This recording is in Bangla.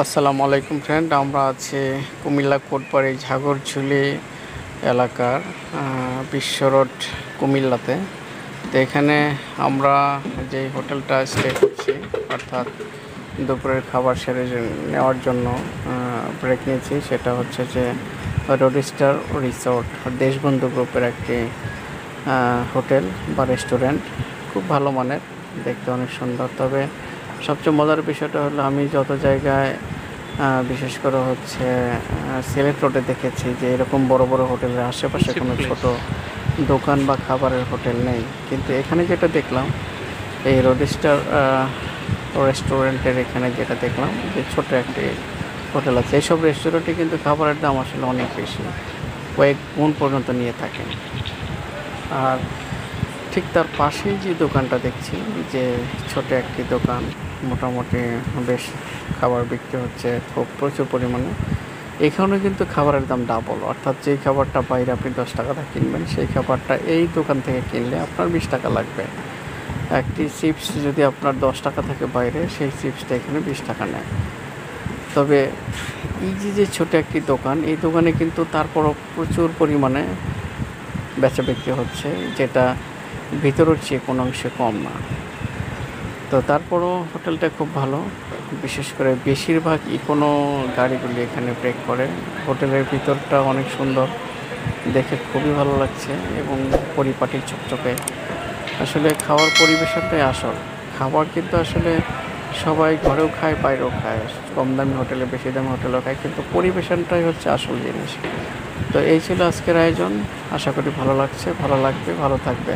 আসসালামু আলাইকুম ফ্রেন্ড, আমরা আছি কুমিল্লা কোটবাড়ি ঝাগরঝুলি এলাকার বিশ্ব রোড কুমিল্লাতে। তো এখানে আমরা যে হোটেলটা স্টে করছি, অর্থাৎ দুপুরের খাবার সেরে নেওয়ার জন্য ব্রেক নিয়েছি, সেটা হচ্ছে যে রোডস্টার রিসোর্ট দেশবন্ধু গ্রুপের একটি হোটেল বা রেস্টুরেন্ট। খুব ভালো মানের, দেখতে অনেক সুন্দর। তবে সবচেয়ে মজার বিষয়টা হলো, আমি যত জায়গায় বিশেষ করে হচ্ছে সিলেট রোডে দেখেছি যে এরকম বড় বড় হোটেলের আশেপাশে কোনো ছোট দোকান বা খাবারের হোটেল নেই, কিন্তু এখানে যেটা দেখলাম এই রোডস্টার রেস্টুরেন্টের এখানে যেটা দেখলাম যে ছোট একটি হোটেল আছে। এইসব রেস্টুরেন্টে কিন্তু খাবারের দাম আসলে অনেক বেশি, কয়েক গুণ পর্যন্ত নিয়ে থাকেন। আর ঠিক তার পাশেই যে দোকানটা দেখছি, যে ছোট একটি দোকান, মোটামুটি বেশ খাবার বিক্রি হচ্ছে খুব প্রচুর পরিমাণে। এখানে কিন্তু খাবারের দাম ডাবল, অর্থাৎ যেই খাবারটা বাইরে আপনি 10 টাকাটা কিনবেন, সেই খাবারটা এই দোকান থেকে কিনলে আপনার 20 টাকা লাগবে। একটি চিপস যদি আপনার 10 টাকা থাকে বাইরে, সেই চিপসটা এখানে 20 টাকা নেয়। তবে এই যে ছোট একটি দোকান, এই দোকানে কিন্তু তারপরও প্রচুর পরিমাণে বেচা বিক্রি হচ্ছে, যেটা ভিতরের চেয়ে কোনো অংশে কম না। তো তারপরও হোটেলটা খুব ভালো, বিশেষ করে বেশিরভাগ ইকোনো গাড়িগুলি এখানে ব্রেক করে। হোটেলের ভিতরটা অনেক সুন্দর, দেখে খুবই ভালো লাগছে এবং পরিপাটি চকচকে। আসলে খাওয়ার পরিবেশনটাই আসল। খাবার কিন্তু আসলে সবাই ঘরেও খায়, বাইরেও খায়, কম দামি হোটেলে, বেশি দামি হোটেলেও খায়, কিন্তু পরিবেশনটাই হচ্ছে আসল জিনিস। তো এই ছিল আজকের আয়োজন। আশা করি ভালো লাগছে, ভালো লাগবে, ভালো থাকবে।